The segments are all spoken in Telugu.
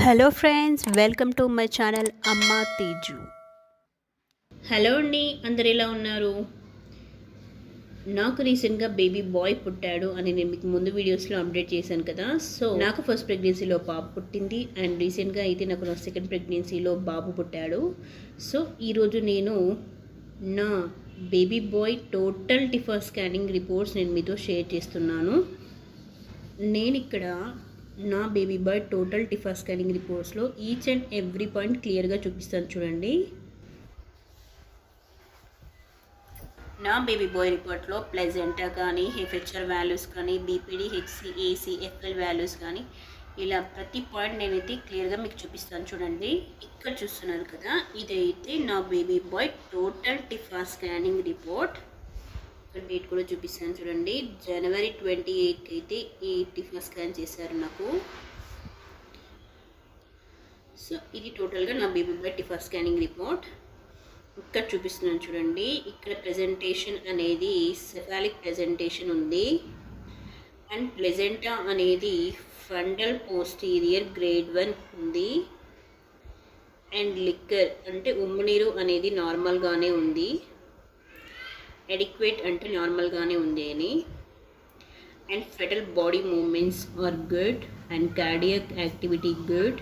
Hello friends, welcome to my channel అమ్మ తేజు. హలో అండి, అందరు ఎలా ఉన్నారు? నాకు రీసెంట్గా బేబీ బాయ్ పుట్టాడు అని నేను మీకు ముందు వీడియోస్లో అప్డేట్ చేశాను కదా. సో నాకు ఫస్ట్ ప్రెగ్నెన్సీలో బాబు పుట్టింది అండ్ రీసెంట్గా అయితే నాకు నా సెకండ్ ప్రెగ్నెన్సీలో బాబు పుట్టాడు. సో ఈరోజు నేను నా baby boy total TIFFA scanning reports నేను మీతో షేర్ చేస్తున్నాను. నేను ఇక్కడ నా baby boy total TIFFA scanning రిపోర్ట్స్లో ఈచ్ అండ్ ఎవ్రీ పాయింట్ క్లియర్గా చూపిస్తాను చూడండి. నా బేబీ బాయ్ రిపోర్ట్లో ప్లెజెంటా కానీ, హెఫ్హెచ్ఆర్ వాల్యూస్ కానీ, BPD, HC, AC, FL values కానీ ఇలా ప్రతి పాయింట్ నేనైతే క్లియర్గా మీకు చూపిస్తాను చూడండి. ఇక్కడ చూస్తున్నారు కదా, ఇదైతే నా baby boy total TIFFA scanning report. Date కూడా చూపిస్తాను చూడండి. జనవరి 28కి అయితే ఈ టిఫా స్కాన్ చేశారు నాకు. సో ఇది టోటల్గా నా baby bye TIFFA scanning report. ఇక్కడ చూపిస్తున్నాను చూడండి. ఇక్కడ ప్రెజెంటేషన్ అనేది సెఫాలిక్ ప్రెజెంటేషన్ ఉంది అండ్ ప్లెజెంటా అనేది ఫండల్ పోస్టీరియర్ గ్రేడ్ 1 ఉంది అండ్ లిక్కర్ అంటే ఉమ్ము నీరు అనేది నార్మల్గానే ఉంది. ఎడిక్వేట్ అంటే నార్మల్గానే ఉంది అని. And fetal body movements are good and cardiac activity good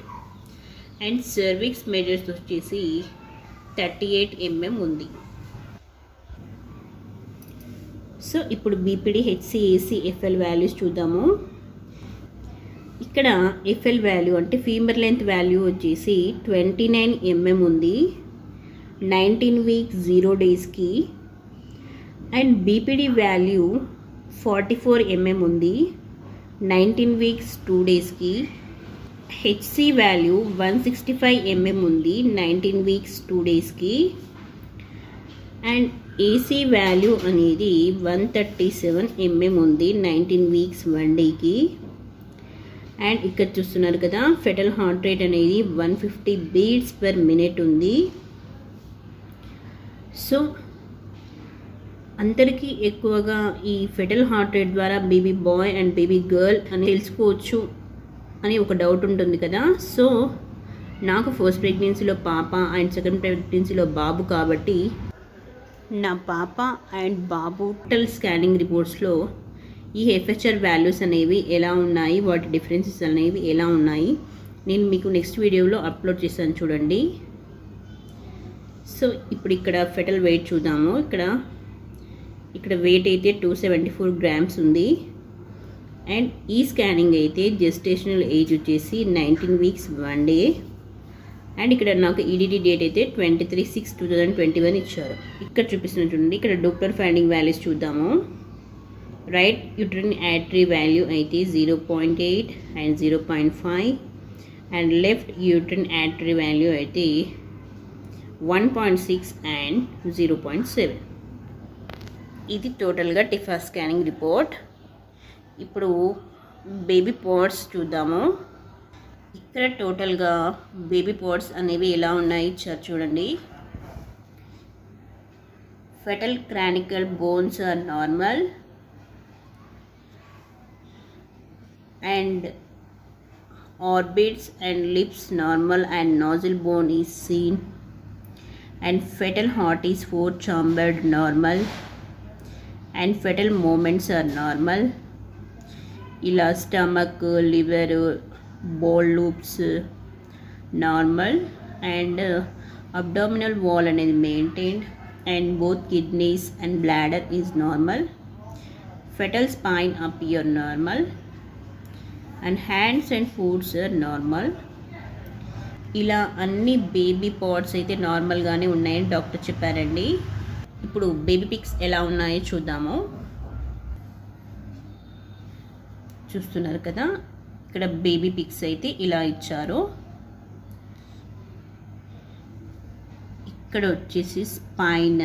and cervix measures వచ్చేసి 38 mm ఉంది. సో ఇప్పుడు BPD, HC, AC, FL values చూద్దాము. ఇక్కడ ఎఫ్ఎల్ వాల్యూ అంటే ఫీమర్ లెంత్ వాల్యూ వచ్చేసి 29 mm ఉంది 19 వీక్స్ 0 డేస్కి. అండ్ బీపీడీ వాల్యూ 44 mm ఉంది 19 వీక్స్ 2 డేస్కి. హెచ్సి వాల్యూ 165 mm ఉంది 19 వీక్స్ 2 డేస్కి. అండ్ ఏసీ వాల్యూ అనేది 137 mm ఉంది 19 వీక్స్ 1 డేకి. అండ్ ఇక్కడ చూస్తున్నారు కదా, ఫెటల్ హార్ట్ రేట్ అనేది 150 beats per minute ఉంది. సో అందరికీ ఎక్కువగా ఈ ఫెటల్ హార్ట్ రేట్ ద్వారా baby bye and baby girl అని తెలుసుకోవచ్చు అని ఒక డౌట్ ఉంటుంది కదా. సో నాకు ఫస్ట్ ప్రెగ్నెన్సీలో పాప అండ్ సెకండ్ ప్రెగ్నెన్సీలో బాబు కాబట్టి నా పాప అండ్ బాబు టోటల్ స్కానింగ్ రిపోర్ట్స్లో ఈ హెఫ్హెచ్ఆర్ వాల్యూస్ అనేవి ఎలా ఉన్నాయి, వాటి డిఫరెన్సెస్ అనేవి ఎలా ఉన్నాయి నేను మీకు నెక్స్ట్ వీడియోలో అప్లోడ్ చేస్తాను చూడండి. సో ఇప్పుడు ఇక్కడ ఫెటల్ వెయిట్ చూద్దాము. ఇక్కడ వెయిట్ అయితే 274 grams ఉంది. అండ్ ఈ స్కానింగ్ అయితే జెస్టేషనల్ ఏజ్ వచ్చేసి 19 వీక్స్ 1 డే. అండ్ ఇక్కడ నాకు ఈడీడీ డేట్ అయితే 23/6/2021 ఇచ్చారు. ఇక్కడ చూపిస్తున్న చూడండి. ఇక్కడ డాప్లర్ ఫైండింగ్ వాల్యూస్ చూద్దాము. రైట్ యూట్రిన్ యాట్రీ వాల్యూ అయితే 0.8 and 0.5 and left uterine artery value అయితే 1.6 అండ్ 0.7. ఇది టోటల్గా టిఫా స్కానింగ్ రిపోర్ట్. ఇప్పుడు బేబీ పార్ట్స్ చూద్దాము. ఇక్కడ టోటల్గా బేబీ పార్ట్స్ అనేవి ఎలా ఉన్నాయి ఇచ్చారు చూడండి. Fetal cranial bones are normal and orbits and lips normal and nozzle bone is seen and fetal heart is 4-chambered normal and fetal movements are normal. ఇలా stomach, liver, bowel loops normal and abdominal wall అనేది maintained and both kidneys and bladder is normal. Fetal spine appear normal and hands and foots are normal. ఇలా అన్ని బేబీ పార్ట్స్ అయితే నార్మల్గానే ఉన్నాయని డాక్టర్ చెప్పారండి. ఇప్పుడు బేబీ పిక్స్ ఎలా ఉన్నాయో చూద్దాము. చూస్తున్నారు కదా, ఇక్కడ బేబీ పిక్స్ అయితే ఇలా ఇచ్చారు. ఇక్కడ వచ్చేసి స్పైన్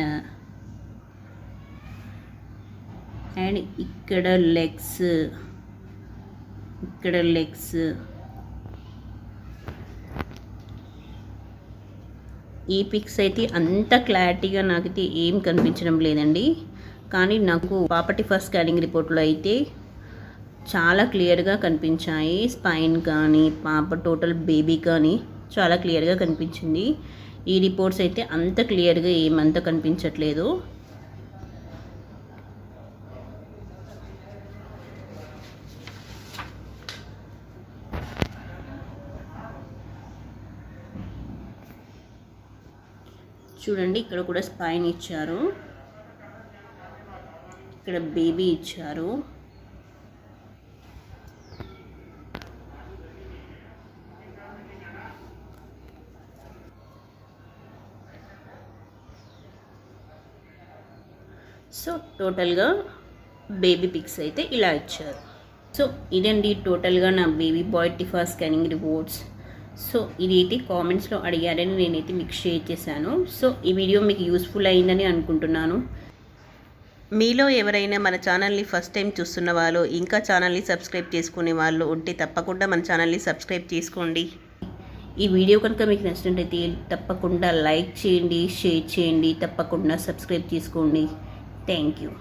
అండ్ ఇక్కడ లెగ్స్, ఈ పిక్స్ అయితే అంత క్లారిటీగా నాకైతే ఏం కనిపించడం లేదండి. కానీ నాకు పాప టిఫా స్కానింగ్ రిపోర్ట్లో అయితే చాలా క్లియర్గా కనిపించాయి. స్పైన్ కానీ పాప టోటల్ బేబీ కానీ చాలా క్లియర్గా కనిపించింది. ఈ రిపోర్ట్స్ అయితే అంత క్లియర్గా ఏమంత కనిపించట్లేదు. చూడండి, ఇక్కడ కూడా స్పైన్ ఇచ్చారు, ఇక్కడ బేబీ ఇచ్చారు. సో టోటల్గా బేబీ పిక్స్ అయితే ఇలా ఇచ్చారు. సో ఇదండి టోటల్గా నా baby bye TIFFA scanning reports. So ఇదైతే కామెంట్స్లో అడిగారని నేనైతే మీకు షేర్ చేశాను. సో ఈ వీడియో మీకు యూస్ఫుల్ అయిందని అనుకుంటున్నాను. మీలో ఎవరైనా మన ఛానల్ని ఫస్ట్ టైం చూస్తున్న వాళ్ళు, ఇంకా ఛానల్ని సబ్స్క్రైబ్ చేసుకునే వాళ్ళు ఉంటే తప్పకుండా మన ఛానల్ని సబ్స్క్రైబ్ చేసుకోండి. ఈ వీడియో కనుక మీకు నచ్చినట్లయితే తప్పకుండా లైక్ చేయండి, షేర్ చేయండి, తప్పకుండా సబ్స్క్రైబ్ చేసుకోండి. Thank you.